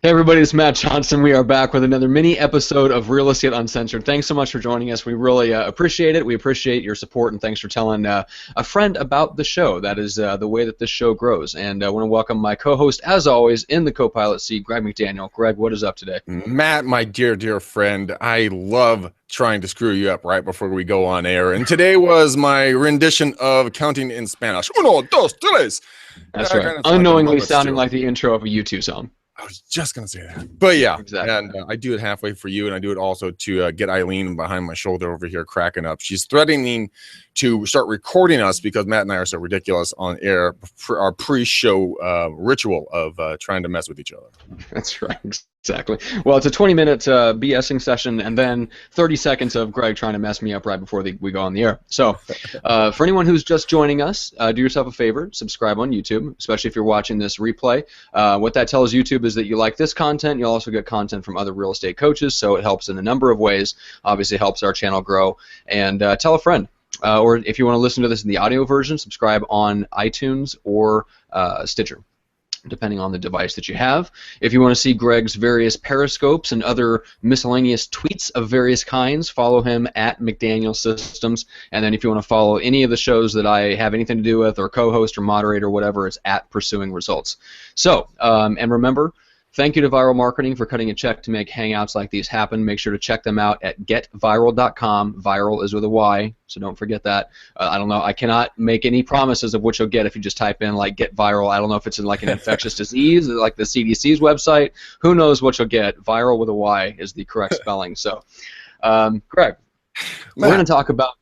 Hey everybody, it's Matt Johnson. We are back with another mini episode of Real Estate Uncensored. Thanks so much for joining us. We really appreciate it. We appreciate your support, and thanks for telling a friend about the show. That is the way that this show grows. And I want to welcome my co-host, as always, in the co-pilot seat, Greg McDaniel. Greg, what is up today? Matt, my dear friend, I love trying to screw you up right before we go on air. And today was my rendition of counting in Spanish. Uno, dos, tres. That's right. Unknowingly sounding like the intro of a U2 song. I was just going to say that. But yeah, exactly. And I do it halfway for you, and I do it also to get Eileen behind my shoulder over here cracking up. She's threatening to start recording us because Matt and I are so ridiculous on air for our pre-show ritual of trying to mess with each other. That's right. Exactly. Well, it's a 20-minute BSing session, and then 30 seconds of Greg trying to mess me up right before we go on the air. So, for anyone who's just joining us, do yourself a favor, subscribe on YouTube, especially if you're watching this replay. What that tells YouTube is that you like this content. You'll also get content from other real estate coaches, so it helps in a number of ways. Obviously, helps our channel grow. And tell a friend. Or if you want to listen to this in the audio version, subscribe on iTunes or Stitcher, depending on the device that you have. If you want to see Greg's various periscopes and other miscellaneous tweets of various kinds, follow him at McDaniel Systems. And then if you want to follow any of the shows that I have anything to do with, or co-host or moderator or whatever, it's at Pursuing Results. So, and remember, thank you to Viral Marketing for cutting a check to make Hangouts like these happen. Make sure to check them out at getviral.com. Viral is with a Y, so don't forget that. I don't know. I cannot make any promises of what you'll get if you just type in, like, get viral. I don't know if it's in, like, an infectious disease, like the CDC's website. Who knows what you'll get? Viral with a Y is the correct spelling. So, Greg, we're going to talk about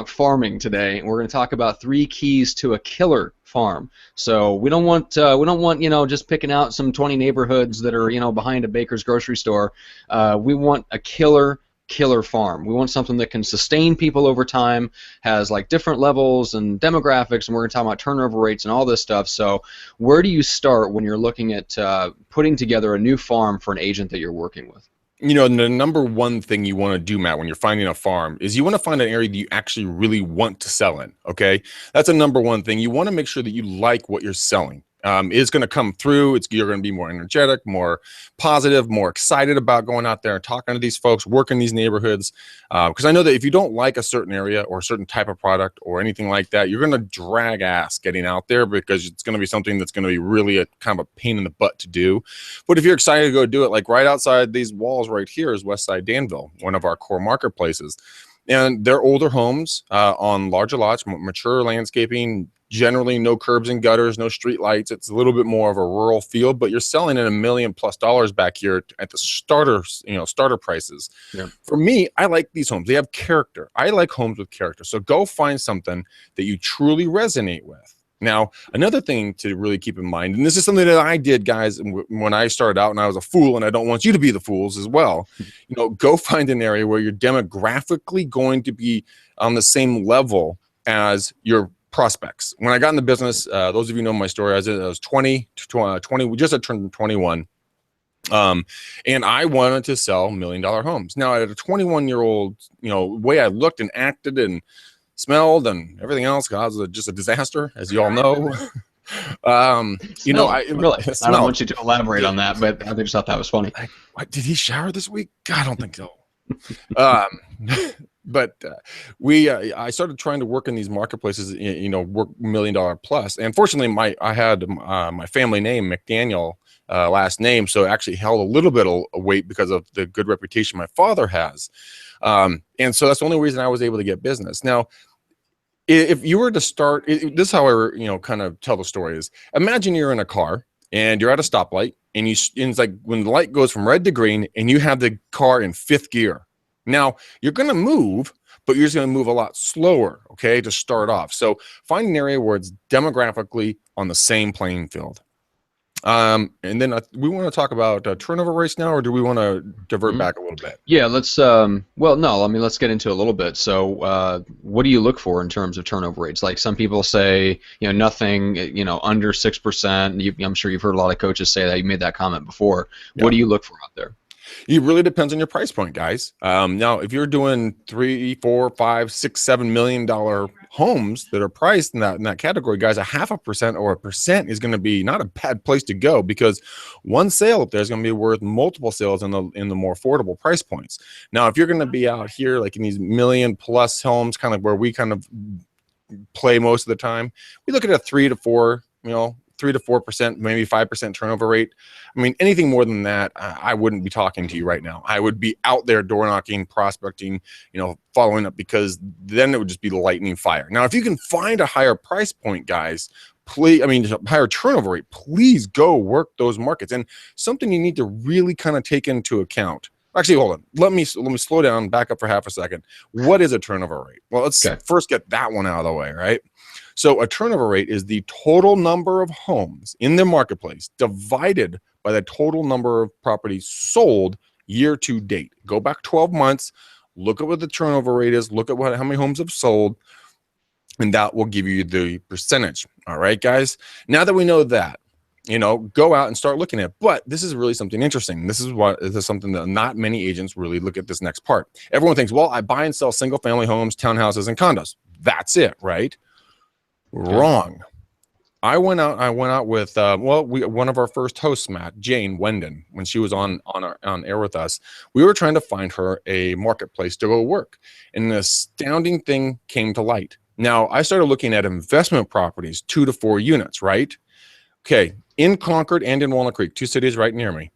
farming today. We're going to talk about 3 keys to a killer farm. So we don't want just picking out some 20 neighborhoods that are behind a baker's grocery store. We want a killer farm. We want something that can sustain people over time, has like different levels and demographics, and we're going to talk about turnover rates and all this stuff. So where do you start when you're looking at putting together a new farm for an agent that you're working with? The number one thing you want to do, Matt, when you're finding a farm is you want to find an area that you actually really want to sell in, okay? That's a number one thing. You want to make sure that you like what you're selling. It's going to come through. You're going to be more energetic, more positive, more excited about going out there and talking to these folks, working these neighborhoods. Because I know that if you don't like a certain area or a certain type of product or anything like that, you're going to drag ass getting out there because it's going to be something that's going to be really a kind of a pain in the butt to do. But if you're excited to go do it, like right outside these walls right here is Westside Danville, one of our core marketplaces. And they're older homes on larger lots, mature landscaping, generally no curbs and gutters, no street lights. It's a little bit more of a rural field, but you're selling at $1 million+ back here at the starter prices. Yeah. For me, I like these homes. They have character. I like homes with character. So go find something that you truly resonate with. Now, another thing to really keep in mind, and this is something that I did, guys, when I started out, and I was a fool, and I don't want you to be the fools as well. Go find an area where you're demographically going to be on the same level as your prospects. When I got in the business, those of you know my story, I was 20, we just had turned 21. And I wanted to sell $1 million homes. Now, at a 21-year-old, way I looked and acted and smelled and everything else, God, was just a disaster, as you all know. I don't want you to elaborate on that, but I just thought that was funny. What, did he shower this week? God, I don't think so. But I started trying to work in these marketplaces, work $1 million plus. And fortunately, I had my family name, McDaniel, last name, so it actually held a little bit of weight because of the good reputation my father has. And so that's the only reason I was able to get business. Now, if you were to start, this is how I, kind of tell the story is, imagine you're in a car and you're at a stoplight and it's like when the light goes from red to green and you have the car in 5th gear. Now, you're going to move, but you're just going to move a lot slower, okay, to start off. So find an area where it's demographically on the same playing field. And then we want to talk about turnover rates now, or do we want to divert back a little bit? Yeah, let's. Let's get into a little bit. So, what do you look for in terms of turnover rates? Like some people say, nothing, under 6%. I'm sure you've heard a lot of coaches say that. You made that comment before. Yeah. What do you look for out there? It really depends on your price point, guys. Now, if you're doing $3, $4, $5, $6, $7 million homes that are priced in that category, guys, 0.5% or 1% is going to be not a bad place to go, because one sale up there is going to be worth multiple sales in the more affordable price points. Now, if you're going to be out here like in these million-plus homes, kind of where we kind of play most of the time, we look at a 3 to 4, 3 to 4%, maybe 5% turnover rate. I mean, anything more than that, I wouldn't be talking to you right now. I would be out there door knocking, prospecting, following up, because then it would just be lightning fire. Now, if you can find a higher price point, guys, please, higher turnover rate, please go work those markets. And something you need to really kind of take into account. Actually, hold on. Let me slow down, back up for half a second. What is a turnover rate? Well, let's first get that one out of the way, right? So a turnover rate is the total number of homes in the marketplace divided by the total number of properties sold year to date. Go back 12 months, look at what the turnover rate is, look at how many homes have sold, and that will give you the percentage. All right, guys? Now that we know that, go out and start looking at it. But this is really something interesting. This is something that not many agents really look at, this next part. Everyone thinks, well, I buy and sell single family homes, townhouses, and condos. That's it, right? Wrong. I went out with one of our first hosts, Matt, Jane Wendon, when she was on air with us. We were trying to find her a marketplace to go work, and an astounding thing came to light. Now, I started looking at investment properties, 2 to 4 units, right? Okay, in Concord and in Walnut Creek, 2 cities right near me.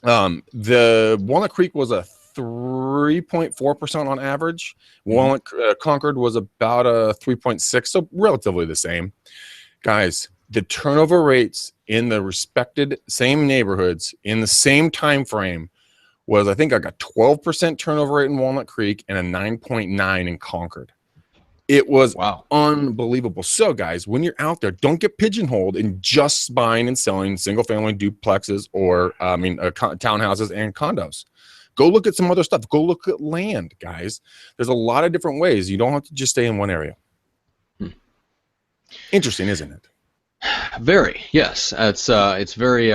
The Walnut Creek was a 3.4% on average. Concord was about a 3.6, so relatively the same. Guys, the turnover rates in the respected same neighborhoods in the same time frame was, I think, like a 12% turnover rate in Walnut Creek and a 9.9 in Concord. It was unbelievable. So, guys, when you're out there, don't get pigeonholed in just buying and selling single-family duplexes or, townhouses and condos. Go look at some other stuff. Go look at land, guys. There's a lot of different ways. You don't have to just stay in one area. Interesting, isn't it? Very, yes. It's very.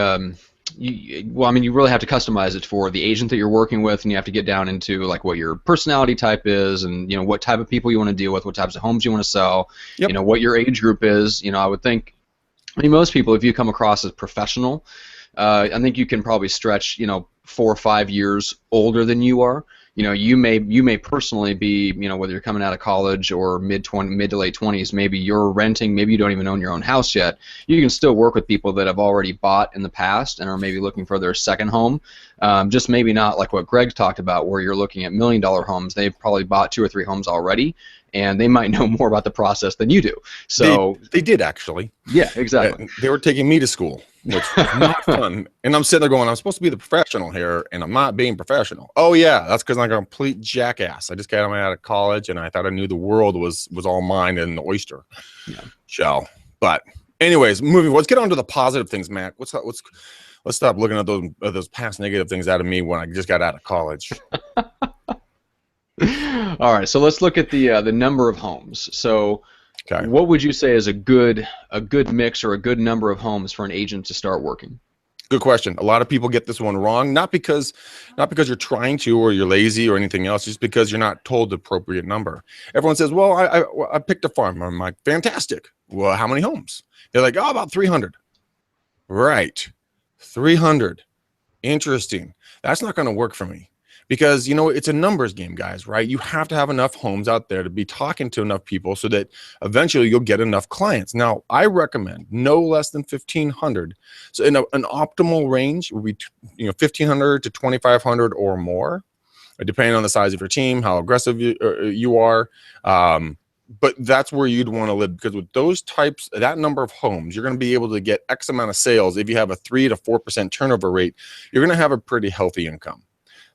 You really have to customize it for the agent that you're working with, and you have to get down into like what your personality type is, and what type of people you want to deal with, what types of homes you want to sell. Yep. What your age group is. I would think. Most people, if you come across as professional, I think you can probably stretch 4 or 5 years older than you are. You may personally be, whether you're coming out of college or mid to late 20s, maybe you're renting, maybe you don't even own your own house yet. You can still work with people that have already bought in the past and are maybe looking for their second home. Just maybe not like what Greg talked about, where you're looking at $1 million homes. They've probably bought 2 or 3 homes already, and they might know more about the process than you do. So they did, actually. Yeah, exactly. They were taking me to school, which was not fun. And I'm sitting there going, I'm supposed to be the professional here, and I'm not being professional. Oh yeah, that's because I'm a complete jackass. I just got out of college, and I thought I knew the world was all mine and the oyster shell. But anyways, let's get on to the positive things, Matt. Let's stop looking at those past negative things out of me when I just got out of college. All right, so let's look at the number of homes. So, what would you say is a good mix or a good number of homes for an agent to start working? Good question. A lot of people get this one wrong, not because you're trying to or you're lazy or anything else, just because you're not told the appropriate number. Everyone says, "Well, I picked a farm." I'm like, "Fantastic. Well, how many homes?" They're like, "Oh, about 300." Right, 300. Interesting. That's not going to work for me. Because, it's a numbers game, guys, right? You have to have enough homes out there to be talking to enough people so that eventually you'll get enough clients. Now, I recommend no less than 1,500. So in an optimal range would be 1,500 to 2,500 or more, depending on the size of your team, how aggressive you are. But that's where you'd want to live, because with that number of homes, you're going to be able to get X amount of sales. If you have a 3 to 4% turnover rate, you're going to have a pretty healthy income.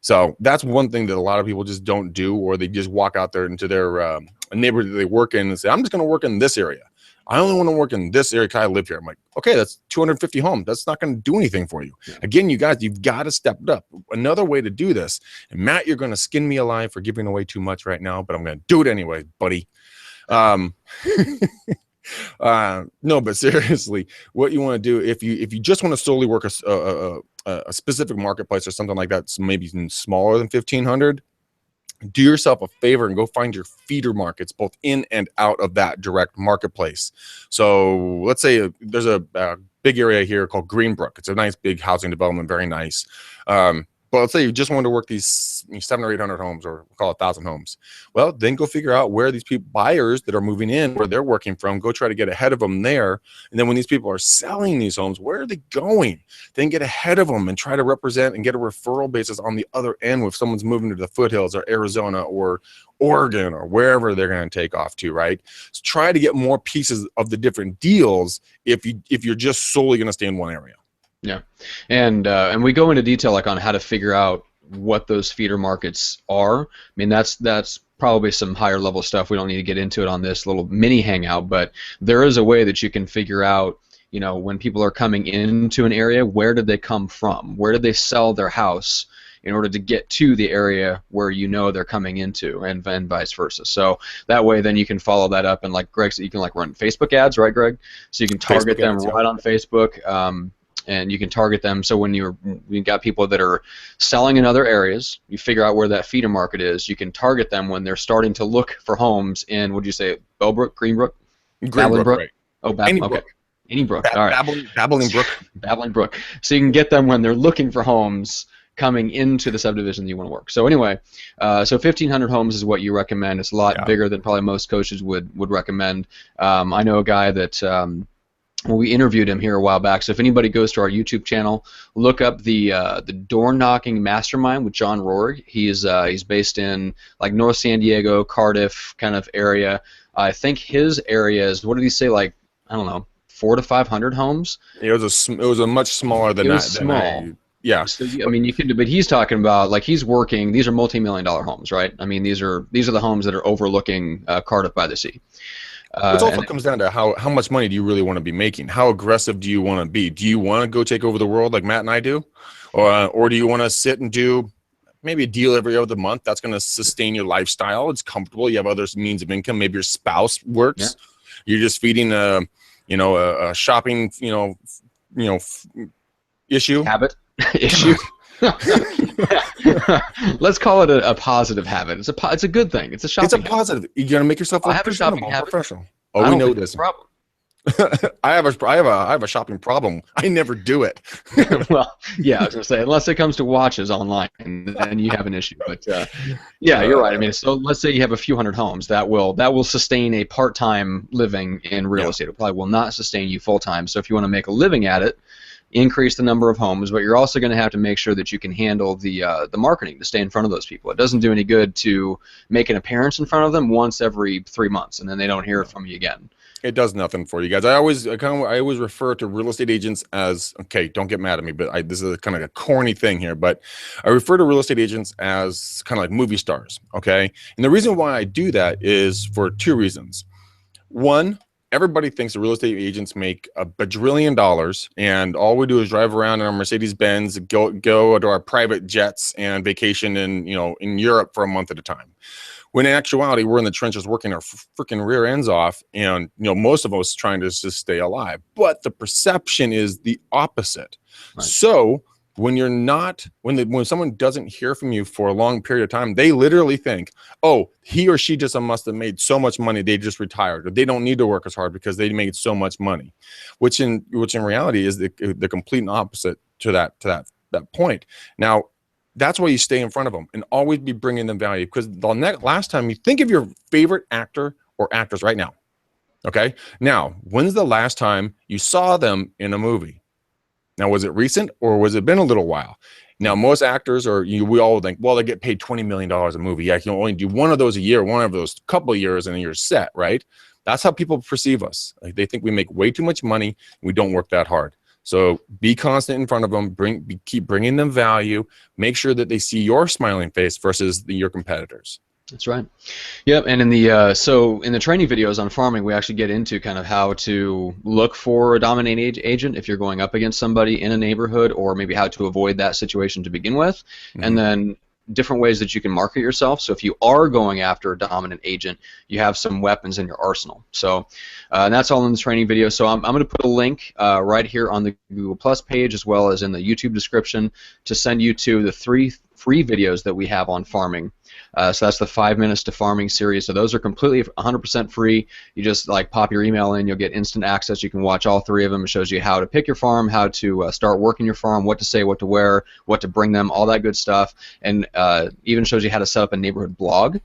So that's one thing that a lot of people just don't do, or they just walk out there into their neighborhood that they work in and say, I'm just going to work in this area. I only want to work in this area because I live here. I'm like, okay, that's 250 homes. That's not going to do anything for you. Yeah. Again, you guys, you've got to step it up. Another way to do this, and Matt, you're going to skin me alive for giving away too much right now, but I'm going to do it anyway, buddy. No, but seriously, what you want to do if you just want to solely work a specific marketplace or something like that, so maybe smaller than 1,500, do yourself a favor and go find your feeder markets both in and out of that direct marketplace. So let's say there's a big area here called Greenbrook. It's a nice big housing development, very nice. But let's say you just want to work these 700 or 800 homes, or we'll call it 1,000 homes. Well, then go figure out where these people, buyers that are moving in, where they're working from. Go try to get ahead of them there. And then when these people are selling these homes, where are they going? Then get ahead of them and try to represent and get a referral basis on the other end if someone's moving to the foothills or Arizona or Oregon or wherever they're going to take off to, right? So try to get more pieces of the different deals if you're just solely going to stay in one area. Yeah, and we go into detail like on how to figure out what those feeder markets are. I mean, that's probably some higher level stuff. We don't need to get into it on this little mini hangout, but there is a way that you can figure out, you know, when people are coming into an area, where did they come from? Where did they sell their house in order to get to the area where you know they're coming into, and vice versa. So that way then you can follow that up, and like Greg said, you can like run Facebook ads, right, Greg? So you can target them right on Facebook. And you can target them. So when you've got people that are selling in other areas, you figure out where that feeder market is. You can target them when they're starting to look for homes in, what did you say, Bellbrook, Greenbrook? Greenbrook, right. Oh, Any okay. brook. Any brook. All right. Babbling Brook. Babbling Brook. So you can get them when they're looking for homes coming into the subdivision that you want to work. So anyway, so 1,500 homes is what you recommend. It's a lot bigger than probably most coaches would recommend. I know a guy that well, we interviewed him here a while back. So if anybody goes to our YouTube channel, look up the Door Knocking Mastermind with John Rohrig. He's based in like North San Diego, Cardiff kind of area. I think his area is, what did he say, like, I don't know, 400 to 500 homes. It was a much smaller than that. It was small. Yeah. So, I mean, you could, but he's talking about, like, he's working. These are multi-million-dollar homes, right? I mean, these are the homes that are overlooking Cardiff by the sea. It also comes down to how much money do you really want to be making? How aggressive do you want to be? Do you want to go take over the world like Matt and I do, or do you want to sit and do maybe a deal every other month that's going to sustain your lifestyle? It's comfortable. You have other means of income. Maybe your spouse works. Yeah. You're just feeding a shopping issue habit issue. Let's call it a positive habit. It's a good thing. It's a shopping. It's a positive. You gotta make yourself look presentable, professional. Oh, we know this. Problem. I have a shopping problem. I never do it. Well, yeah, I was gonna say, unless it comes to watches online, then you have an issue. But yeah, you're right. I mean, so let's say you have a few hundred homes. That will sustain a part-time living in real estate. It probably will not sustain you full-time. So if you want to make a living at it, increase the number of homes, but you're also going to have to make sure that you can handle the marketing to stay in front of those people. It doesn't do any good to make an appearance in front of them once every 3 months, and then they don't hear from you again. It does nothing for you guys. I always refer to real estate agents as, okay, don't get mad at me, but this is kind of a corny thing here, but I refer to real estate agents as kind of like movie stars, okay? And the reason why I do that is for two reasons. One, everybody thinks the real estate agents make $1 bajillion, and all we do is drive around in our Mercedes-Benz, go to our private jets, and vacation in Europe for a month at a time. When in actuality, we're in the trenches working our freaking rear ends off, and most of us trying to just stay alive. But the perception is the opposite. Right. So when you're not, when someone doesn't hear from you for a long period of time, they literally think, oh, he or she just must have made so much money, they just retired, or they don't need to work as hard because they made so much money, which in reality is the complete opposite to that point. Now, that's why you stay in front of them and always be bringing them value, because the last time you think of your favorite actor or actress right now, okay? Now, when's the last time you saw them in a movie? Now, was it recent or was it been a little while? Now, most actors we all think, well, they get paid $20 million a movie. Yeah, you can only do one of those a year, one of those couple of years, and then you're set, right? That's how people perceive us. Like, they think we make way too much money. We don't work that hard. So be constant in front of them. Keep bringing them value. Make sure that they see your smiling face versus your competitors. That's right. Yep. And in the training videos on farming, we actually get into kind of how to look for a dominating agent if you're going up against somebody in a neighborhood, or maybe how to avoid that situation to begin with, and then different ways that you can market yourself. So if you are going after a dominant agent, you have some weapons in your arsenal. So and that's all in the training video. So I'm going to put a link right here on the Google Plus page, as well as in the YouTube description, to send you to the 3 free videos that we have on farming. So that's the 5 minutes to farming series. So those are completely 100% free. You just like pop your email in, you'll get instant access. You can watch all 3 of them. It shows you how to pick your farm, how to start working your farm, what to say, what to wear, what to bring them, all that good stuff, and even shows you how to set up a neighborhood blog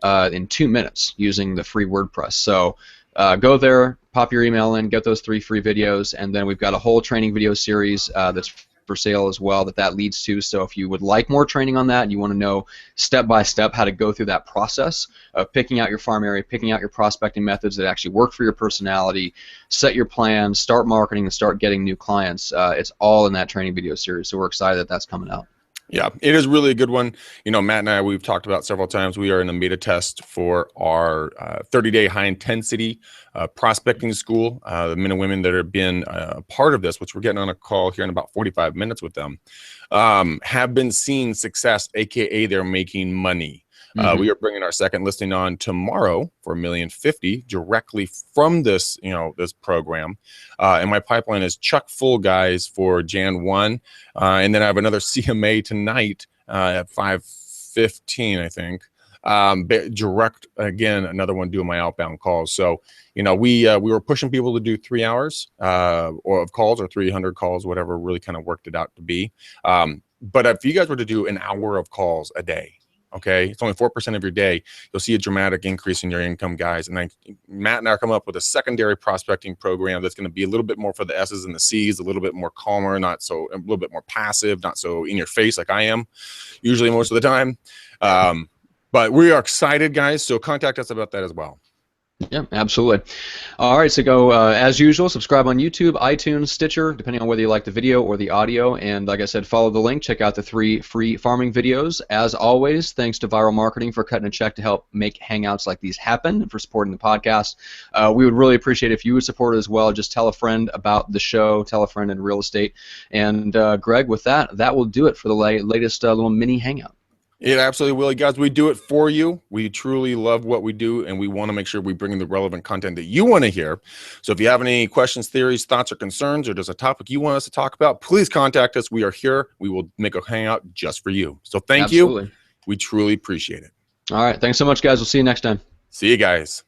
in 2 minutes using the free WordPress. So go there, pop your email in, get those 3 free videos, and then we've got a whole training video series that's for sale as well that leads to. So if you would like more training on that and you want to know step by step how to go through that process of picking out your farm area, picking out your prospecting methods that actually work for your personality, set your plans, start marketing, and start getting new clients, it's all in that training video series. So we're excited that that's coming out. Yeah, it is really a good one. You know, Matt and I, we've talked about several times, we are in a beta test for our 30-day high-intensity prospecting school. The men and women that have been a part of this, which we're getting on a call here in about 45 minutes with them, have been seeing success, a.k.a. they're making money. We are bringing our second listing on tomorrow for $1,050,000 directly from this, this program. And my pipeline is chock full, guys, for Jan 1. And then I have another CMA tonight at 5:15, I think. Direct, again, another one doing my outbound calls. So, we were pushing people to do 3 hours or of calls, or 300 calls, whatever really kind of worked it out to be. But if you guys were to do an hour of calls a day, okay, it's only 4% of your day, you'll see a dramatic increase in your income, guys. And then Matt and I are coming up with a secondary prospecting program that's going to be a little bit more for the S's and the C's, a little bit more calmer, a little bit more passive, not so in your face like I am usually most of the time. But we are excited, guys, so contact us about that as well. Yeah, absolutely. All right, so go, as usual, subscribe on YouTube, iTunes, Stitcher, depending on whether you like the video or the audio. And like I said, follow the link. Check out the 3 free farming videos. As always, thanks to Viral Marketing for cutting a check to help make Hangouts like these happen and for supporting the podcast. We would really appreciate if you would support it as well. Just tell a friend about the show, tell a friend in real estate. And Greg, with that will do it for the latest little mini Hangout. It absolutely will, guys. We do it for you. We truly love what we do, and we want to make sure we bring in the relevant content that you want to hear. So if you have any questions, theories, thoughts, or concerns, or there's a topic you want us to talk about, please contact us. We are here. We will make a hangout just for you. So thank you. We truly appreciate it. All right. Thanks so much, guys. We'll see you next time. See you guys.